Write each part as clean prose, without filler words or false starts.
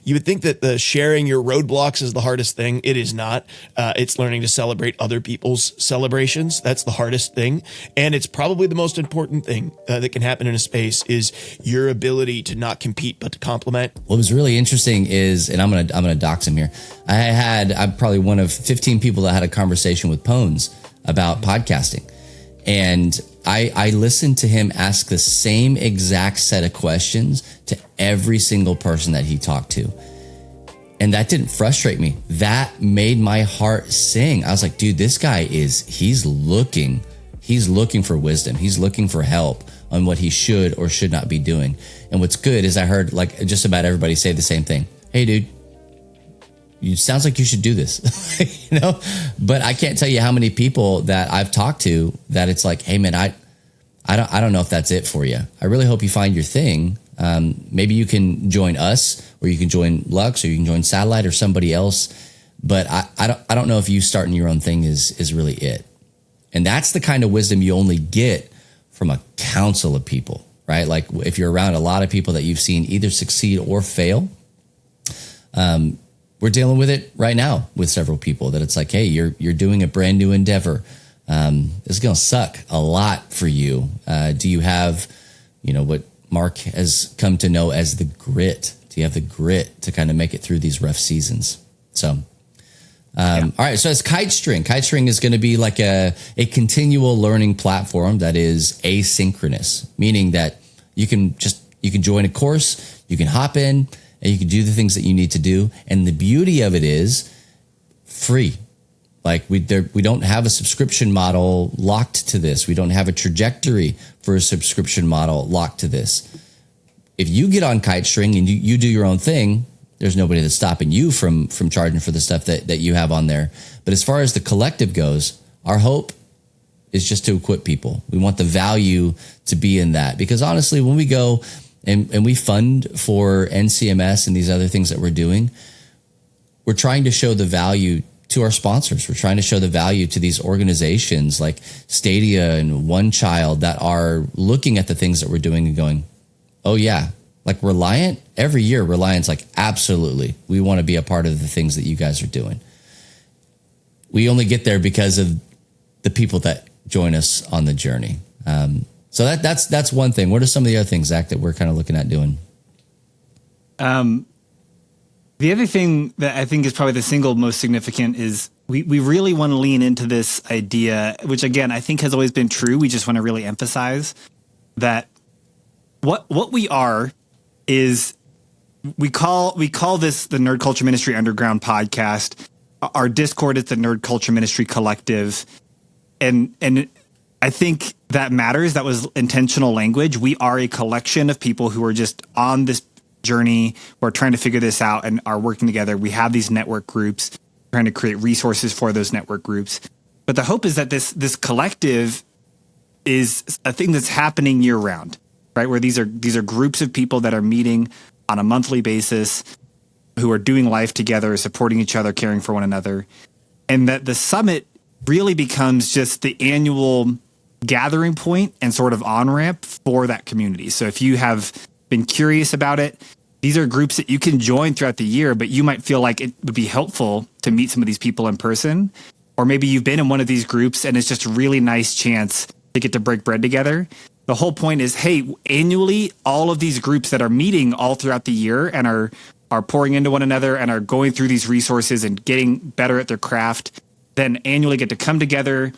You would think that the sharing your roadblocks is the hardest thing. It is not. It's learning to celebrate other people's celebrations. That's the hardest thing. And it's probably the most important thing that can happen in a space is your ability to not compete, but to complement. What was really interesting is, and I'm gonna dox him here. I'm probably one of 15 people that had a conversation with Pones about podcasting. And I listened to him ask the same exact set of questions to every single person that he talked to. And that didn't frustrate me. That made my heart sing. I was like, dude, this guy he's looking for wisdom. He's looking for help on what he should or should not be doing. And what's good is I heard like just about everybody say the same thing. Hey, dude, it sounds like you should do this, but I can't tell you how many people that I've talked to that it's like, hey man, I don't know if that's it for you. I really hope you find your thing. Maybe you can join us, or you can join Lux, or you can join Satellite or somebody else. But I don't know if you starting your own thing is really it. And that's the kind of wisdom you only get from a council of people, right? Like if you're around a lot of people that you've seen either succeed or fail, we're dealing with it right now with several people that it's like, hey, you're doing a brand new endeavor. It's going to suck a lot for you. Do you have, what Mark has come to know as the grit? Do you have the grit to kind of make it through these rough seasons? So, all right. So it's Kitestring. Kitestring is going to be like a continual learning platform that is asynchronous, meaning that you can join a course, you can hop in, and you can do the things that you need to do. And the beauty of it is free. Like we don't have a subscription model locked to this. We don't have a trajectory for a subscription model locked to this. If you get on Kitestring and you do your own thing, there's nobody that's stopping you from charging for the stuff that you have on there. But as far as the collective goes, our hope is just to equip people. We want the value to be in that. Because honestly, when we go and we fund for NCMS and these other things that we're doing, we're trying to show the value to our sponsors. We're trying to show the value to these organizations like Stadia and One Child that are looking at the things that we're doing and going, oh yeah, like Reliant, every year Reliant's like, absolutely, we want to be a part of the things that you guys are doing. We only get there because of the people that join us on the journey. So that's one thing. What are some of the other things, Zach, that we're kind of looking at doing? The other thing that I think is probably the single most significant is we really want to lean into this idea, which again, I think has always been true. We just want to really emphasize that what we are is we call this the Nerd Culture Ministry Underground podcast. Our Discord is the Nerd Culture Ministry Collective. And I think that matters. That was intentional language. We are a collection of people who are just on this journey. We're trying to figure this out and are working together. We have these network groups, trying to create resources for those network groups. But the hope is that this collective is a thing that's happening year round, right? Where these are groups of people that are meeting on a monthly basis, who are doing life together, supporting each other, caring for one another. And that the summit really becomes just the annual gathering point and sort of on-ramp for that community. So if you have been curious about it, these are groups that you can join throughout the year, but you might feel like it would be helpful to meet some of these people in person. Or maybe you've been in one of these groups and it's just a really nice chance to get to break bread together. The whole point is, hey, annually, all of these groups that are meeting all throughout the year and are pouring into one another and are going through these resources and getting better at their craft, then annually get to come together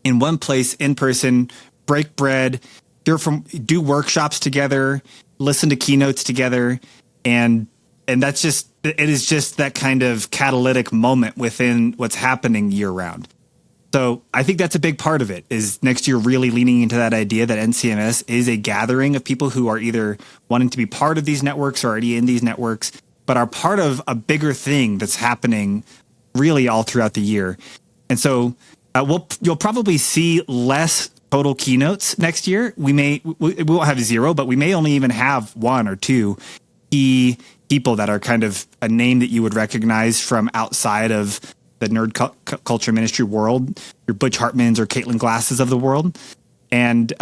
in one place in person, break bread, do workshops together, listen to keynotes together. And that's just, it is just that kind of catalytic moment within what's happening year round. So I think that's a big part of it, is next year really leaning into that idea that NCMS is a gathering of people who are either wanting to be part of these networks or already in these networks, but are part of a bigger thing that's happening really all throughout the year. And so you'll probably see less total keynotes next year. We won't have zero, but we may only even have one or two key people that are kind of a name that you would recognize from outside of the nerd culture ministry world, your Butch Hartmans or Caitlin Glasses of the world. And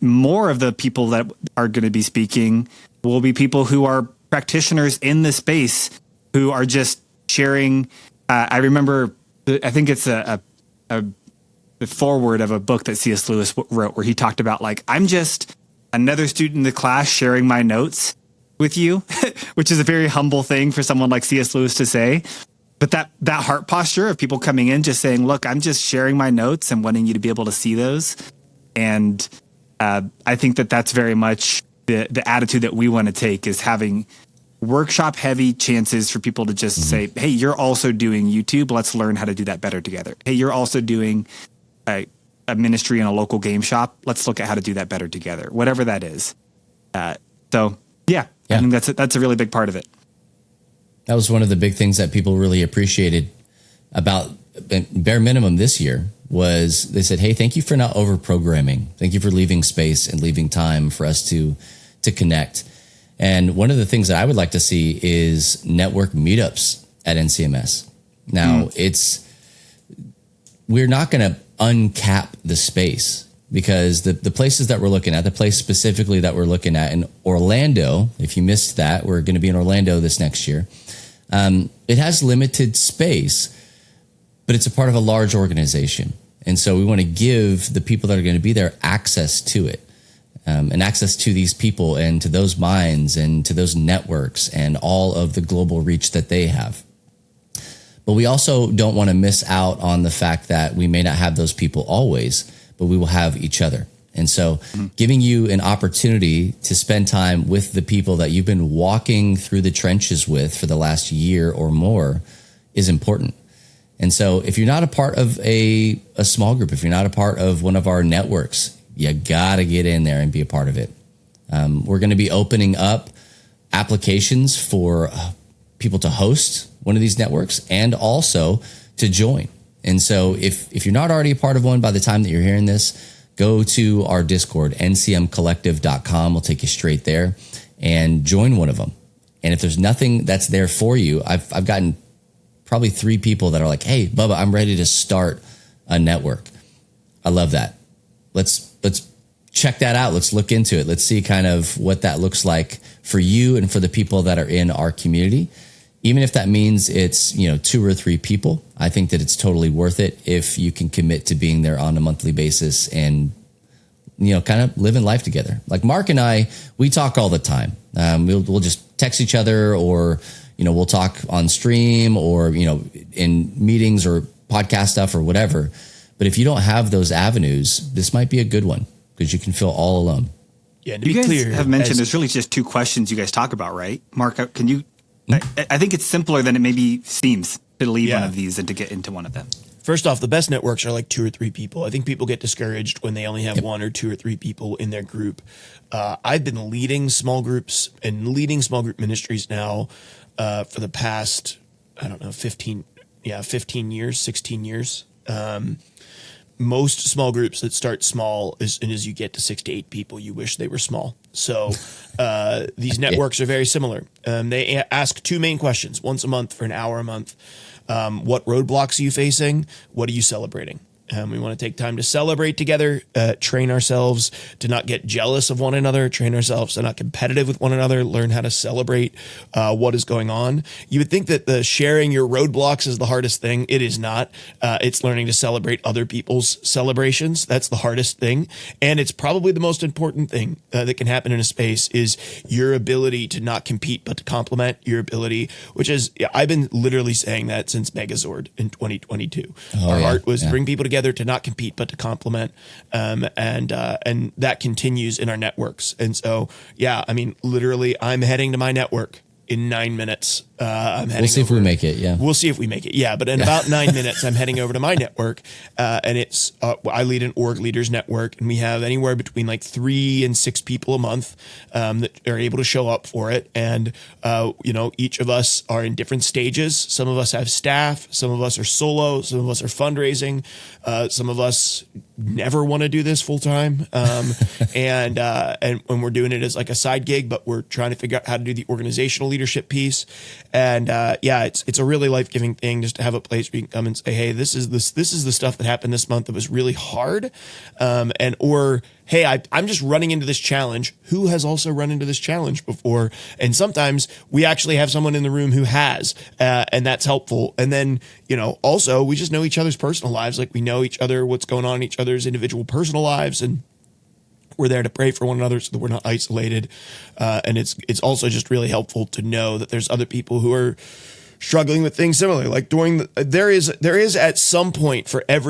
more of the people that are going to be speaking will be people who are practitioners in the space who are just sharing. I remember, I think it's a foreword of a book that C.S. Lewis wrote where he talked about like, I'm just another student in the class sharing my notes with you, which is a very humble thing for someone like C.S. Lewis to say. But that heart posture of people coming in just saying, look, I'm just sharing my notes and wanting you to be able to see those. And I think that's very much the attitude that we want to take, is having workshop heavy chances for people to just say, hey, you're also doing YouTube. Let's learn how to do that better together. Hey, you're also doing a ministry in a local game shop. Let's look at how to do that better together, whatever that is. So yeah, I think that's a really big part of it. That was one of the big things that people really appreciated about bare minimum this year was they said, hey, thank you for not over programming. Thank you for leaving space and leaving time for us to connect. And one of the things that I would like to see is network meetups at NCMS. Now we're not going to uncap the space, because the places that we're looking at, the place specifically that we're looking at in Orlando, if you missed that, we're going to be in Orlando this next year. It has limited space, but it's a part of a large organization. And so we want to give the people that are going to be there access to it, and access to these people and to those minds and to those networks and all of the global reach that they have. But we also don't want to miss out on the fact that we may not have those people always, but we will have each other. And so giving you an opportunity to spend time with the people that you've been walking through the trenches with for the last year or more is important. And so if you're not a part of a small group, if you're not a part of one of our networks, you got to get in there and be a part of it. We're going to be opening up applications for people to host one of these networks and also to join. And so if you're not already a part of one by the time that you're hearing this, go to our Discord, ncmcollective.com. We'll take you straight there and join one of them. And if there's nothing that's there for you, I've gotten probably 3 people that are like, hey, Bubba, I'm ready to start a network. I love that. Let's check that out. Let's look into it. Let's see kind of what that looks like for you and for the people that are in our community. Even if that means it's, 2 or 3 people, I think that it's totally worth it if you can commit to being there on a monthly basis and, kind of living life together. Like Mark and I, we talk all the time. We'll just text each other, or, we'll talk on stream, or, in meetings or podcast stuff or whatever. But if you don't have those avenues, this might be a good one, because you can feel all alone. Yeah, to be you guys clear, have mentioned there's really just 2 questions you guys talk about, right? Mark, can you... I think it's simpler than it maybe seems to leave one of these and to get into one of them. First off, the best networks are like 2 or 3 people. I think people get discouraged when they only have 1 or 2 or 3 people in their group. I've been leading small groups and leading small group ministries now for the past, 15 years, 16 years. Most small groups that start small, as you get to 6 to 8 people, you wish they were small. So these networks are very similar. They ask 2 main questions once a month for an hour a month. What roadblocks are you facing? What are you celebrating? We want to take time to celebrate together, train ourselves to not get jealous of one another, train ourselves to not competitive with one another, learn how to celebrate what is going on. You would think that the sharing your roadblocks is the hardest thing. It is not. It's learning to celebrate other people's celebrations. That's the hardest thing. And it's probably the most important thing that can happen in a space is your ability to not compete, but to complement your ability, which is, I've been literally saying that since Megazord in 2022. Our heart was to bring people together, to not compete, but to complement. And that continues in our networks. And so, literally I'm heading to my network in 9 minutes. We'll see if we make it. Yeah. We'll see if we make it. Yeah. But in about 9 minutes, I'm heading over to my network. And it's, I lead an org leaders network, and we have anywhere between like 3 and 6 people a month that are able to show up for it. And, each of us are in different stages. Some of us have staff. Some of us are solo. Some of us are fundraising. Some of us never want to do this full time. And when we're doing it as like a side gig, but we're trying to figure out how to do the organizational leadership leadership piece. And it's a really life-giving thing just to have a place where you can come and say, hey, this is the stuff that happened this month that was really hard. Or hey, I'm just running into this challenge. Who has also run into this challenge before? And sometimes we actually have someone in the room who has, and that's helpful. And then, also we just know each other's personal lives. Like we know each other, what's going on in each other's individual personal lives, and we're there to pray for one another so that we're not isolated. And it's also just really helpful to know that there's other people who are struggling with things similarly. Like there is at some point for at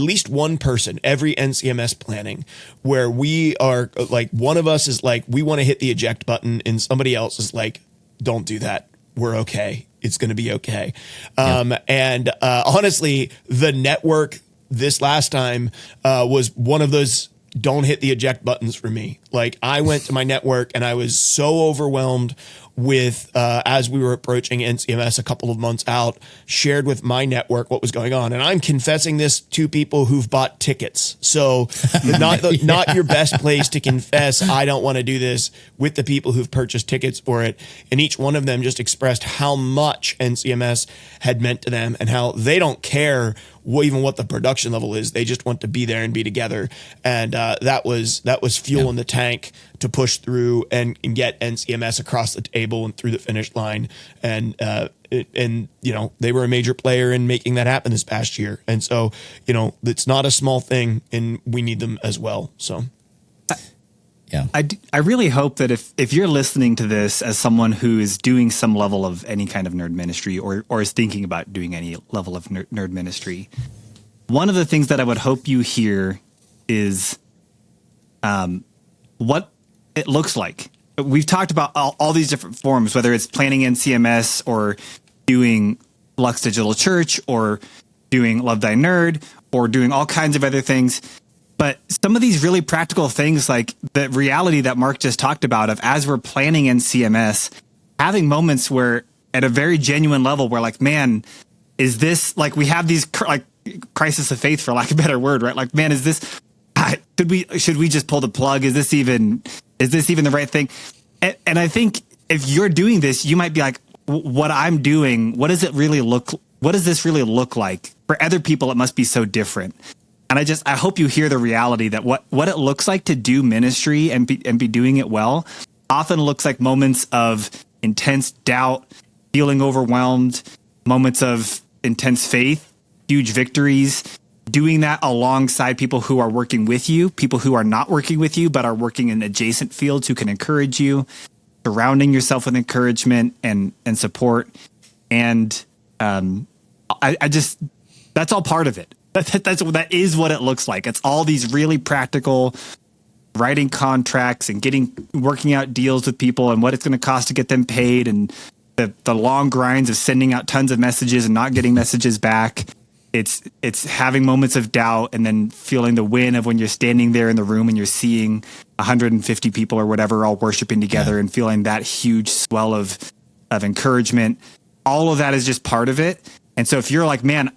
least one person, every NCMS planning, where we are like, one of us is like, we want to hit the eject button, and somebody else is like, don't do that. We're okay. It's going to be okay. And honestly, the network this last time was one of those don't hit the eject buttons for me. Like I went to my network and I was so overwhelmed with, as we were approaching NCMS a couple of months out, shared with my network what was going on. And I'm confessing this to people who've bought tickets. So not your best place to confess, I don't want to do this, with the people who've purchased tickets for it. And each one of them just expressed how much NCMS had meant to them and how they don't care even what the production level is. They just want to be there and be together. And that was fuel in the tank to push through and get NCMS across the table and through the finish line. And they were a major player in making that happen this past year. And so, it's not a small thing, and we need them as well. So. Yeah. I really hope that if you're listening to this as someone who is doing some level of any kind of nerd ministry or is thinking about doing any level of nerd ministry, one of the things that I would hope you hear is what it looks like. We've talked about all these different forms, whether it's planning NCMS or doing Lux Digital Church or doing Love Thy Nerd or doing all kinds of other things. But some of these really practical things, like the reality that Mark just talked about of as we're planning NCMS, having moments where at a very genuine level, we're like, man, is this like, we have these like crisis of faith, for lack of a better word, right? Like, man, is this, should we just pull the plug? Is this even the right thing? And I think if you're doing this, you might be like, what I'm doing, what does this really look like? For other people, it must be so different. And I hope you hear the reality that what it looks like to do ministry and be doing it well often looks like moments of intense doubt, feeling overwhelmed, moments of intense faith, huge victories, doing that alongside people who are working with you, people who are not working with you, but are working in adjacent fields who can encourage you, surrounding yourself with encouragement and support. And that's all part of it. That is what it looks like. It's all these really practical writing contracts and working out deals with people and what it's going to cost to get them paid, and the long grinds of sending out tons of messages and not getting messages back. It's having moments of doubt and then feeling the win of when you're standing there in the room and you're seeing 150 people or whatever all worshiping together and feeling that huge swell of encouragement. All of that is just part of it. And so if you're like, man,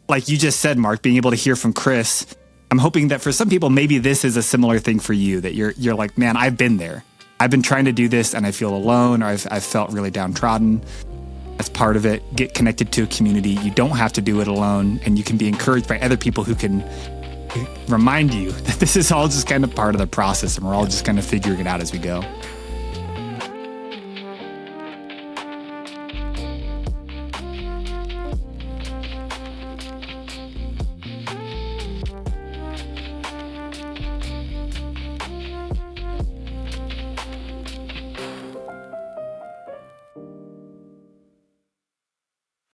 like you just said, Mark, being able to hear from Chris, I'm hoping that for some people, maybe this is a similar thing for you, that you're like, man, I've been there. I've been trying to do this and I feel alone, or I've felt really downtrodden. That's part of it. Get connected to a community. You don't have to do it alone, and you can be encouraged by other people who can remind you that this is all just kind of part of the process, and we're all just kind of figuring it out as we go.